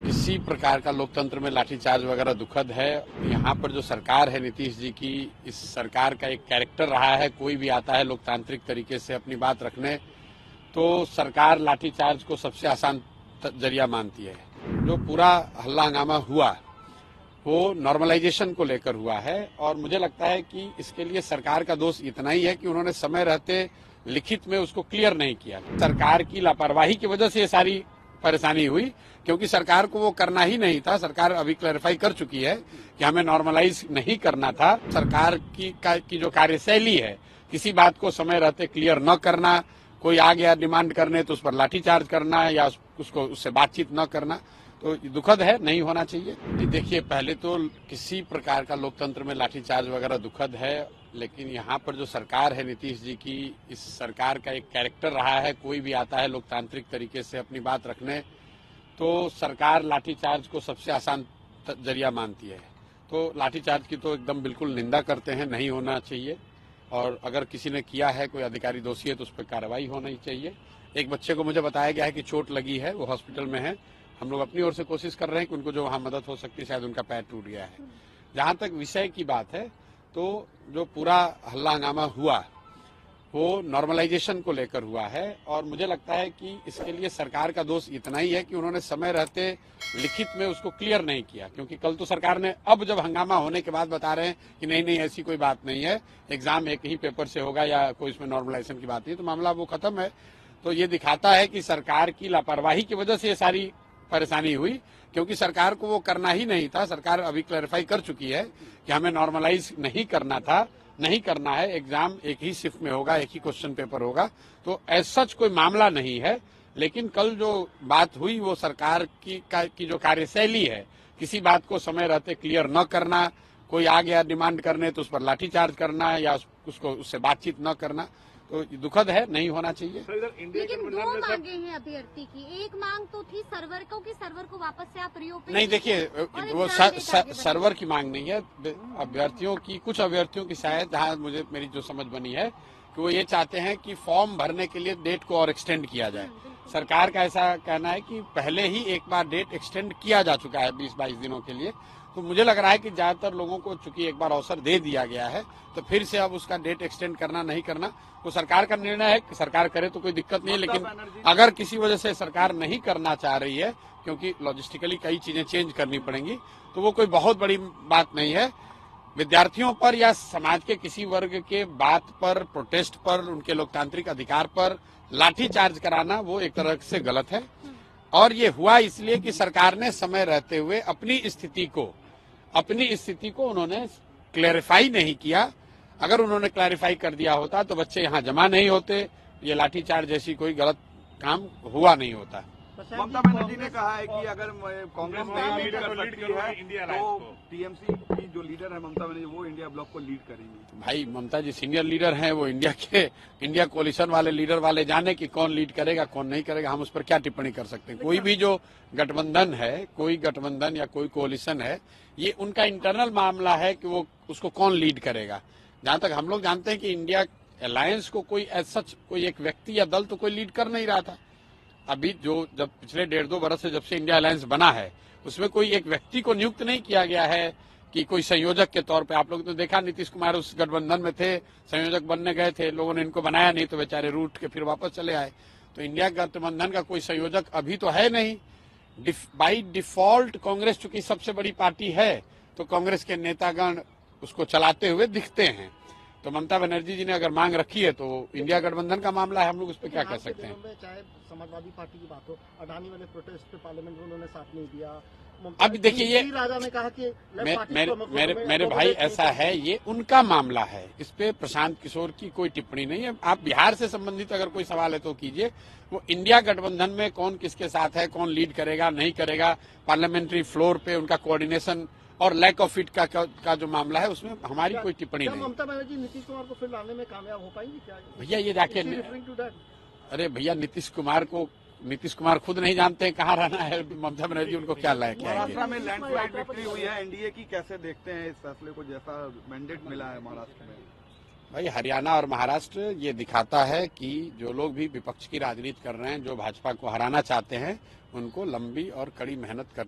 किसी प्रकार का लोकतंत्र में लाठीचार्ज वगैरह दुखद है। यहाँ पर जो सरकार है नीतीश जी की, इस सरकार का एक कैरेक्टर रहा है, कोई भी आता है लोकतांत्रिक तरीके से अपनी बात रखने तो सरकार लाठीचार्ज को सबसे आसान जरिया मानती है। जो पूरा हल्ला हंगामा हुआ वो नॉर्मलाइजेशन को लेकर हुआ है और मुझे लगता है कि इसके लिए सरकार का दोष इतना ही है कि उन्होंने समय रहते लिखित में उसको क्लियर नहीं किया। सरकार की लापरवाही की वजह से ये सारी परेशानी हुई, क्योंकि सरकार को वो करना ही नहीं था। सरकार अभी क्लैरिफाई कर चुकी है कि हमें नॉर्मलाइज नहीं करना था। सरकार की जो कार्यशैली है, किसी बात को समय रहते क्लियर न करना, कोई आ गया डिमांड करने तो उस पर लाठीचार्ज करना या उससे बातचीत न करना, तो दुखद है, नहीं होना चाहिए। देखिए, पहले तो किसी प्रकार का लोकतंत्र में लाठीचार्ज वगैरह दुखद है, लेकिन यहाँ पर जो सरकार है नीतीश जी की, इस सरकार का एक कैरेक्टर रहा है, कोई भी आता है लोकतांत्रिक तरीके से अपनी बात रखने तो सरकार लाठीचार्ज को सबसे आसान जरिया मानती है। तो लाठीचार्ज की तो एकदम बिल्कुल निंदा करते हैं, नहीं होना चाहिए। और अगर किसी ने किया है, कोई अधिकारी दोषी है तो उस पर कार्रवाई होनी चाहिए। एक बच्चे को मुझे बताया गया है कि चोट लगी है, वो हॉस्पिटल में है। हम लोग अपनी ओर से कोशिश कर रहे हैं कि उनको जो वहाँ मदद हो सकती है, शायद उनका पैर टूट गया है। जहाँ तक विषय की बात है, तो जो पूरा हल्ला हंगामा हुआ वो नॉर्मलाइजेशन को लेकर हुआ है और मुझे लगता है कि इसके लिए सरकार का दोष इतना ही है कि उन्होंने समय रहते लिखित में उसको क्लियर नहीं किया। क्योंकि कल तो सरकार ने, अब जब हंगामा होने के बाद बता रहे हैं कि नहीं ऐसी कोई बात नहीं है, एग्जाम एक ही पेपर से होगा या कोई इसमें नॉर्मलाइजेशन की बात नहीं, तो मामला वो खत्म है। तो ये दिखाता है कि सरकार की लापरवाही की वजह से ये सारी परेशानी हुई, क्योंकि सरकार को वो करना ही नहीं था। सरकार अभी क्लैरिफाई कर चुकी है कि हमें नॉर्मलाइज नहीं करना था, नहीं करना है, एग्जाम एक ही शिफ्ट में होगा, एक ही क्वेश्चन पेपर होगा, तो ऐसा सच कोई मामला नहीं है। लेकिन कल जो बात हुई वो सरकार की जो कार्यशैली है, किसी बात को समय रहते क्लियर न करना, कोई आ गया डिमांड करने तो उस पर लाठीचार्ज करना या उससे बातचीत न करना, तो दुखद है, नहीं होना चाहिए। लेकिन दो मांगे हैं अभ्यर्थी की, एक मांग तो थी सर्वर को वापस से आप रिओपन। नहीं, देखिए, वो सर्वर की मांग नहीं है। अभ्यर्थियों की, कुछ अभ्यर्थियों की शायद, जहाँ मुझे मेरी जो समझ बनी है कि वो ये चाहते हैं कि फॉर्म भरने के लिए डेट को और एक्सटेंड किया जाए। सरकार का ऐसा कहना है कि पहले ही एक बार डेट एक्सटेंड किया जा चुका है 20-22 दिनों के लिए। तो मुझे लग रहा है कि ज्यादातर लोगों को चूंकि एक बार अवसर दे दिया गया है, तो फिर से अब उसका डेट एक्सटेंड करना नहीं करना वो सरकार का निर्णय है। सरकार करे तो कोई दिक्कत नहीं है, लेकिन अगर किसी वजह से सरकार नहीं करना चाह रही है, क्योंकि लॉजिस्टिकली कई चीजें चेंज करनी पड़ेंगी, तो वो कोई बहुत बड़ी बात नहीं है। विद्यार्थियों पर या समाज के किसी वर्ग के बात पर, प्रोटेस्ट पर, उनके लोकतांत्रिक अधिकार पर लाठीचार्ज कराना वो एक तरह से गलत है। और ये हुआ इसलिए कि सरकार ने समय रहते हुए अपनी स्थिति को उन्होंने क्लैरिफाई नहीं किया। अगर उन्होंने क्लैरिफाई कर दिया होता तो बच्चे यहाँ जमा नहीं होते, ये लाठीचार्ज जैसी कोई गलत काम हुआ नहीं होता। ममता बनर्जी ने कहा है कि अगर कांग्रेस नहीं लीड कर सकती है तो टीएमसी की जो लीडर है ममता बनर्जी, वो इंडिया ब्लॉक को लीड करेंगी। भाई, ममता जी सीनियर लीडर हैं, वो इंडिया कोalition वाले लीडर वाले जाने कि कौन लीड करेगा कौन नहीं करेगा, हम उस पर क्या टिप्पणी कर सकते हैं। कोई भी जो गठबंधन है, कोई गठबंधन या कोई कोalition है, ये उनका इंटरनल मामला है कि वो उसको कौन लीड करेगा। जहां तक हम लोग जानते हैं कि इंडिया अलायंस को कोई सच कोई एक व्यक्ति या दल तो कोई लीड कर नहीं रहा था। अभी जब पिछले 1.5-2 बरस से जब से इंडिया अलायंस बना है, उसमें कोई एक व्यक्ति को नियुक्त नहीं किया गया है कि कोई संयोजक के तौर पे। आप लोग तो देखा, नीतीश कुमार उस गठबंधन में थे, संयोजक बनने गए थे, लोगों ने इनको बनाया नहीं तो बेचारे रूठ के फिर वापस चले आए। तो इंडिया गठबंधन का कोई संयोजक अभी तो है नहीं। बाई डिफॉल्ट कांग्रेस चूंकि सबसे बड़ी पार्टी है, तो कांग्रेस के नेतागण उसको चलाते हुए दिखते हैं। तो ममता बनर्जी जी ने अगर मांग रखी है तो इंडिया गठबंधन का मामला है, हम लोग उस पर क्या कह सकते हैं। चाहे समाजवादी पार्टी की बात हो, अडानी वाले प्रोटेस्ट पे पार्लियामेंट में उन्होंने साथ नहीं दिया। अब देखिए, ये राजा ने कहा कि मेरे भाई, ऐसा है, ये उनका मामला है, इस पे प्रशांत किशोर की कोई टिप्पणी नहीं है। आप बिहार से संबंधित अगर कोई सवाल है तो कीजिए। वो इंडिया गठबंधन में कौन किसके साथ है, कौन लीड करेगा नहीं करेगा, पार्लियामेंट्री फ्लोर पे उनका कोऑर्डिनेशन और लैक ऑफ इट का जो मामला है, उसमें हमारी कोई टिप्पणी नहीं। ममता बनर्जी नीतीश कुमार को फिर लाने में कामयाब हो पाएंगी क्या? भैया ये जाके, अरे भैया, नीतीश कुमार खुद नहीं जानते हैं कहाँ रहना है, ममता बनर्जी उनको क्या लायक है। महाराष्ट्र में लैंडस्लाइड विक्ट्री हुई है एनडीए की, कैसे देखते हैं इस फैसले को, जैसा मैंडेट मिला है महाराष्ट्र में? भाई, हरियाणा और महाराष्ट्र ये दिखाता है कि जो लोग भी विपक्ष की राजनीति कर रहे हैं, जो भाजपा को हराना चाहते हैं, उनको लंबी और कड़ी मेहनत करनी